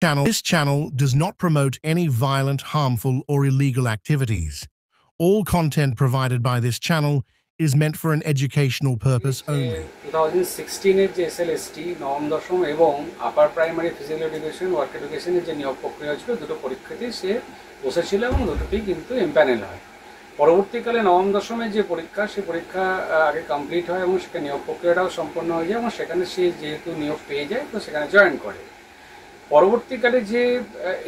This channel does not promote any violent, harmful, or illegal activities. All content provided by this channel is meant for an educational purpose only. 2016 এর যে SLST নবম দশম এবং আপার primary physical education work এডুকেশনের যে নিয়োগ প্রক্রিয়া ছিল দুটো পরীক্ষাতেই সে বসেছিল এবং দুটোতেই কিন্তু এমপ্যানেল হয়। পরবর্তীকালে নবম দশমের যে পরীক্ষা সে পরীক্ষা আগে কমপ্লিট হয় এবং সেখানে নিয়োগ প্রক্রিয়াটাও সম্পন্ন হয়ে যায় এবং সেখানে সে যেহেতু নিয়োগ পেয়ে যায় তো সেখানে জয়েন করে। পরবর্তীকালে যে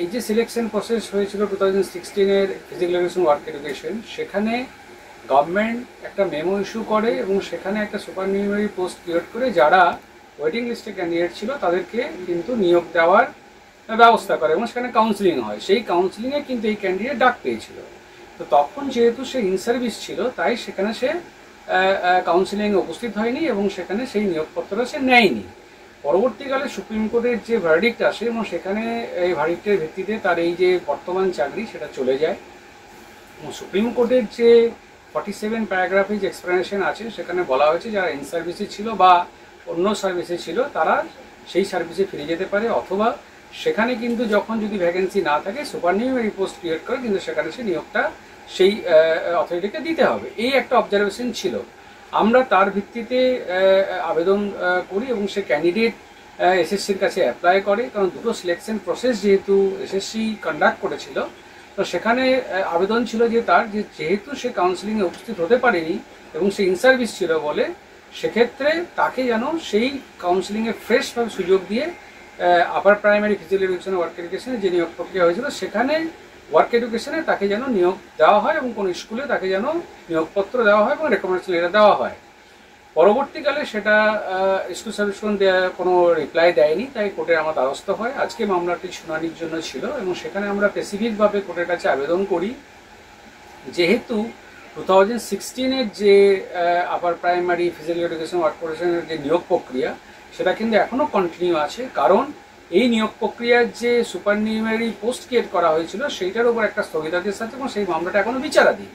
এই যে সিলেকশন প্রসেস হয়েছিল 2016 এর ফিজিক্যাল এডুকেশন ওয়ার্ক এডুকেশন, সেখানে গভর্নমেন্ট একটা মেমো ইস্যু করে এবং সেখানে একটা সুপারনিউমারি পোস্ট ক্রিয়েট করে যারা ওয়েটিং লিস্টে ক্যান্ডিডেট ছিল তাদেরকে কিন্তু নিয়োগ দেওয়ার ব্যবস্থা করে এবং সেখানে কাউন্সিলিং হয়। সেই কাউন্সিলিংয়ে কিন্তু এই ক্যান্ডিডেট ডাক পেয়েছিল। তো তখন যেহেতু সে ইন সার্ভিস ছিল তাই সেখানে সে কাউন্সিলিংয়ে উপস্থিত হয়নি এবং সেখানে সেই নিয়োগপত্রটা সে নেয়নি। পরবর্তীকালে সুপ্রিম কোর্টের যে ভার্ডিক্ট আসে এবং সেখানে এই ভার্ডিক্টের ভিত্তিতে তার এই যে বর্তমান চাকরি সেটা চলে যায় এবং সুপ্রিম কোর্টের যে 47 প্যারাগ্রাফে যে এক্সপ্লেনেশন আছে সেখানে বলা হয়েছে যারা ইন সার্ভিসে ছিল বা অন্য সার্ভিসে ছিল তারা সেই সার্ভিসে ফিরে যেতে পারে, অথবা সেখানে কিন্তু যখন যদি ভ্যাকেন্সি না থাকে সুপারনিউমারি পোস্ট ক্রিয়েট করে কিন্তু সেখানে সে নিয়োগটা সেই অথরিটিকে দিতে হবে। এই একটা অবজারভেশন ছিল। আমরা তার ভিত্তিতে আবেদন করি এবং সে ক্যান্ডিডেট এসএসসির কাছে অ্যাপ্লাই করে, কারণ দুটো সিলেকশন প্রসেস যেহেতু এসএসসি কন্ডাক্ট করেছিল তো সেখানে আবেদন ছিল যে তার যেহেতু সে কাউন্সিলিংয়ে উপস্থিত হতে পারেনি এবং সে ইন সার্ভিস ছিল বলে সেক্ষেত্রে তাকে যেন সেই কাউন্সিলিংয়ে ফ্রেশভাবে সুযোগ দিয়ে upper primary physical education work এডুকেশনে যে নিয়োগ প্রক্রিয়া হয়েছিল সেখানে ওয়ার্ক এডুকেশনে তাকে যেন নিয়োগ দেওয়া হয় এবং কোনো স্কুলে তাকে যেন নিয়োগপত্র দেওয়া হয় এবং রেকমেন্ডেশন লেটার দেওয়া হয়। পরবর্তীকালে সেটা স্কুল সার্ভিস কোনো রিপ্লাই দেয়নি, তাই কোর্টের আমার দ্বারস্থ হয়। আজকে মামলাটি শুনানির জন্য ছিল এবং সেখানে আমরা স্পেসিফিকভাবে কোর্টের কাছে আবেদন করি যেহেতু 2016 এর যে আপার প্রাইমারি ফিজিক্যাল এডুকেশন ওয়ার্ক এডুকেশনের যে নিয়োগ প্রক্রিয়া সেটা কিন্তু এখনও কন্টিনিউ আছে, কারণ এই নিয়োগ প্রক্রিয়ার যে সুপারনিউমারি পোস্ট ক্রিয়েট করা হয়েছিল সেইটার উপর একটা স্থগিতাদেশ আছে এবং সেই মামলাটা এখনও বিচারাধীন।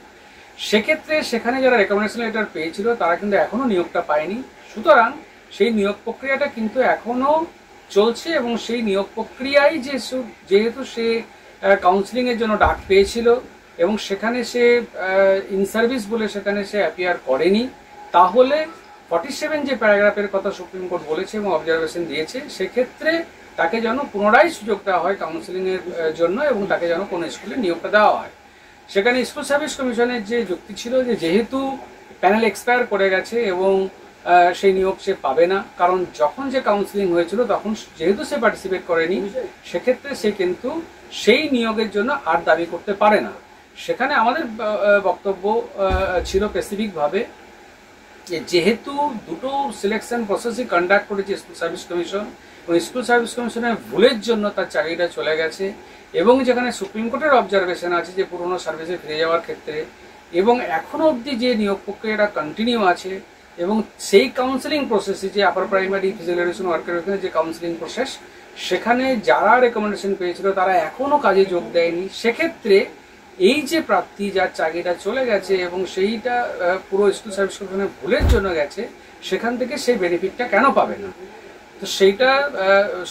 সেক্ষেত্রে সেখানে যারা রেকমেন্ডেশন লেটার পেয়েছিল তারা কিন্তু এখনও নিয়োগটা পায়নি। সুতরাং সেই নিয়োগ প্রক্রিয়াটা কিন্তু এখনও চলছে এবং সেই নিয়োগ প্রক্রিয়ায় যেহেতু সে কাউন্সিলিংয়ের জন্য ডাক পেয়েছিল এবং সেখানে সে ইন সার্ভিস বলে সেখানে সে অ্যাপিয়ার করেনি, তাহলে 47 যে প্যারাগ্রাফের কথা সুপ্রিম কোর্ট বলেছে এবং অবজারভেশন দিয়েছে সেক্ষেত্রে তাকে যেন পুনরায় সুযোগ দেওয়া হয় কাউন্সিলিংয়ের জন্য এবং তাকে যেন কোনো স্কুলে নিয়োগটা দেওয়া হয়। সেখানে স্কুল সার্ভিস কমিশনের যে যুক্তি ছিল যে যেহেতু প্যানেল এক্সপায়ার করে গেছে এবং সেই নিয়োগ সে পাবে না, কারণ যখন যে কাউন্সিলিং হয়েছিল তখন যেহেতু সে পার্টিসিপেট করেনি সেক্ষেত্রে সে কিন্তু সেই নিয়োগের জন্য আর দাবি করতে পারে না। সেখানে আমাদের বক্তব্য ছিল স্পেসিফিকভাবে যেহেতু দুটো সিলেকশন প্রসেসই কন্ডাক্ট করেছে স্কুল সার্ভিস কমিশন এবং স্কুল সার্ভিস কমিশনের ভুলের জন্য তার চাকরিটা চলে গেছে এবং যেখানে সুপ্রিম কোর্টের অবজারভেশন আছে যে পুরনো সার্ভিসে ফিরে যাওয়ার ক্ষেত্রে এবং এখনও অবধি যে নিয়োগ প্রক্রিয়াটা কন্টিনিউ আছে এবং সেই কাউন্সিলিং প্রসেসে যে আপার প্রাইমারি ফিজিক্যাল এডুকেশন ওয়ার্ক এডুকেশনের যে কাউন্সিলিং প্রসেস সেখানে যারা রেকমেন্ডেশন পেয়েছিল তারা এখনও কাজে যোগ দেয়নি, সেক্ষেত্রে এই যে প্রার্থী যার চাকরিটা চলে গেছে এবং সেইটা পুরো স্কুল সার্ভিস কমিশনের ভুলের জন্য গেছে সেখান থেকে সেই বেনিফিটটা কেন পাবে না। তো সেইটা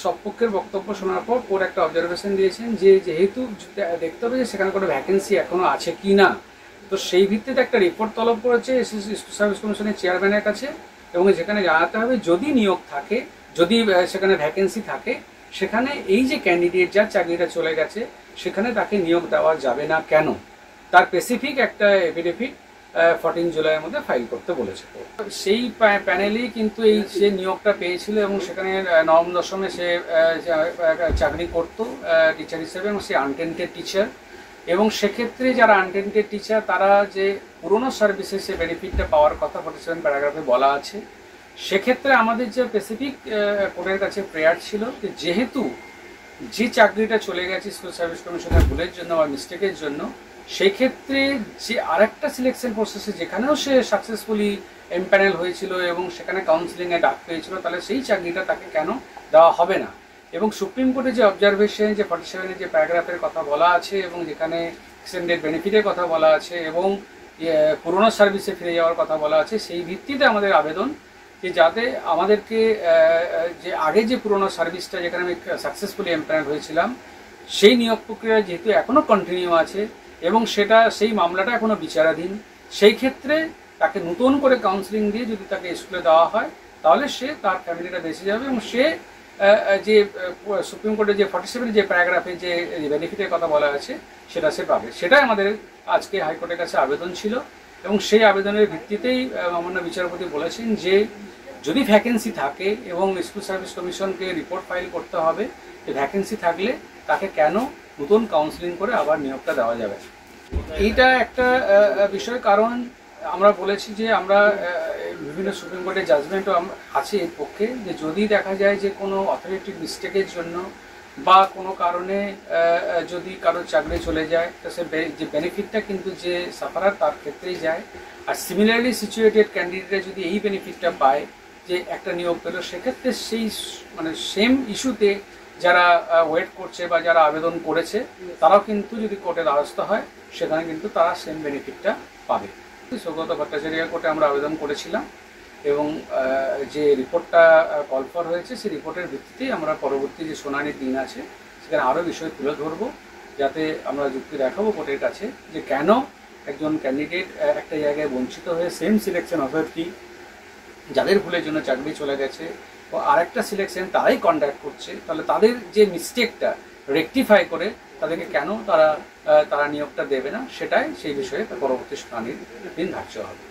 সব পক্ষের বক্তব্য শোনার পর কোর্ট একটা অবজারভেশন দিয়েছেন যে যেহেতু দেখতে হবে যে সেখানে কোনো ভ্যাকেন্সি এখনও আছে কি না, তো সেই ভিত্তিতে একটা রিপোর্ট তলব করেছে স্কুল সার্ভিস কমিশনের চেয়ারম্যানের কাছে এবং যেখানে জানাতে হবে যদি নিয়োগ থাকে, যদি সেখানে ভ্যাকেন্সি থাকে সেখানে এই যে ক্যান্ডিডেট যার চাকরিটা চলে গেছে সেখানে তাকে নিয়োগ দেওয়া যাবে না কেন, তার স্পেসিফিক একটা এফিডেভিট 14 জুলাইয়ের মধ্যে ফাইল করতে বলেছে। সেই প্যানেলেই কিন্তু এই যে নিয়োগটা পেয়েছিল এবং সেখানে নবম দশমে সে চাকরি করতো টিচার হিসেবে এবং সে আনটেন্টেড টিচার এবং সেক্ষেত্রে যারা আনটেন্টেড টিচার তারা যে পুরনো সার্ভিসে সে বেনিফিটটা পাওয়ার কথা 47 প্যারাগ্রাফে বলা আছে। সেক্ষেত্রে আমাদের যে স্পেসিফিক কোর্টের কাছে প্রেয়ার ছিল যে যেহেতু যে চাকরিটা চলে গেছে স্কুল সার্ভিস কমিশনের ভুলের জন্য বা মিস্টেকের জন্য, সেক্ষেত্রে যে আরেকটা সিলেকশন প্রসেসে যেখানেও সে সাকসেসফুলি এমপ্যানেল হয়েছিল এবং সেখানে কাউন্সিলিংয়ে ডাক পেয়েছিল তাহলে সেই চাকরিটা তাকে কেন দেওয়া হবে না। এবং সুপ্রিম কোর্টে যে অবজারভেশন যে 47 যে প্যারাগ্রাফের কথা বলা আছে এবং যেখানে এক্সটেন্ডেড বেনিফিটের কথা বলা আছে এবং পুরনো সার্ভিসে ফিরে যাওয়ার কথা বলা আছে সেই ভিত্তিতে আমাদের আবেদন যে যাতে আমাদেরকে যে আগে যে পুরোনো সার্ভিসটা যেখানে আমি সাকসেসফুলি এমপ্লয়েড হয়েছিলাম সেই নিয়োগ প্রক্রিয়া যেহেতু এখনও কন্টিনিউ আছে এবং সেই মামলাটা এখনও বিচারাধীন, সেই ক্ষেত্রে তাকে নতুন করে কাউন্সিলিং দিয়ে যদি তাকে স্কুলে দেওয়া হয় তাহলে সে তার ফ্যামিলিটা বেঁচে যাবে এবং সে যে সুপ্রিম কোর্টের যে 47 যে প্যারাগ্রাফে যে বেনিফিটের কথা বলা আছে সেটা সে পাবে। সেটাই আমাদের আজকে হাইকোর্টের কাছে আবেদন ছিল এবং সেই আবেদনের ভিত্তিতেই মাননীয় বিচারপতি বলেছেন যে যদি ভ্যাকেন্সি থাকে এবং স্কুল সার্ভিস কমিশনকে রিপোর্ট ফাইল করতে হবে যে ভ্যাকেন্সি থাকলে তাকে কেন নতুন কাউন্সিলিং করে আবার নিয়োগটা দেওয়া যাবে। এইটা একটা বিষয়, কারণ আমরা বলেছি যে আমরা বিভিন্ন সুপ্রিম কোর্টের জাজমেন্টও আছে এর পক্ষে যে যদি দেখা যায় যে কোনো অথরিটির মিস্টেকের জন্য বা কোনো কারণে যদি কারো চাকরি চলে যায় তো সে যে বেনিফিটটা কিন্তু যে সাফারার তার ক্ষেত্রেই যায়। আর সিমিলারলি সিচুয়েটেড ক্যান্ডিডেটরা যদি এই বেনিফিটটা পায় যে একটা নিয়োগ পেল, সেক্ষেত্রে সেই মানে সেম ইস্যুতে যারা ওয়েট করছে বা যারা আবেদন করেছে তারাও কিন্তু যদি কোর্টের দ্বারস্থ হয় সেখানে কিন্তু তারা সেম বেনিফিটটা পাবে। সৌগত ভট্টাচার্য কোর্টে আমরা আবেদন করেছিলাম এবং যে রিপোর্টটা কল ফর হয়েছে সেই রিপোর্টের ভিত্তিতেই আমরা পরবর্তী যে শুনানির দিন আছে সেখানে আরও বিষয় তুলে ধরবো, যাতে আমরা যুক্তি দেখাবো কোর্টের কাছে যে কেন একজন ক্যান্ডিডেট একটা জায়গায় বঞ্চিত হয়ে সেম সিলেকশন অথরিটি যাদের ভুলের জন্য চাকরি চলে গেছে ও আরেকটা সিলেকশন তারাই কন্ডাক্ট করছে, তাহলে তাদের যে মিস্টেকটা রেকটিফাই করে তাদেরকে কেন তারা নিয়োগটা দেবে না, সেটাই সেই বিষয়ে পরবর্তী শুনানির দিন ধার্য হবে।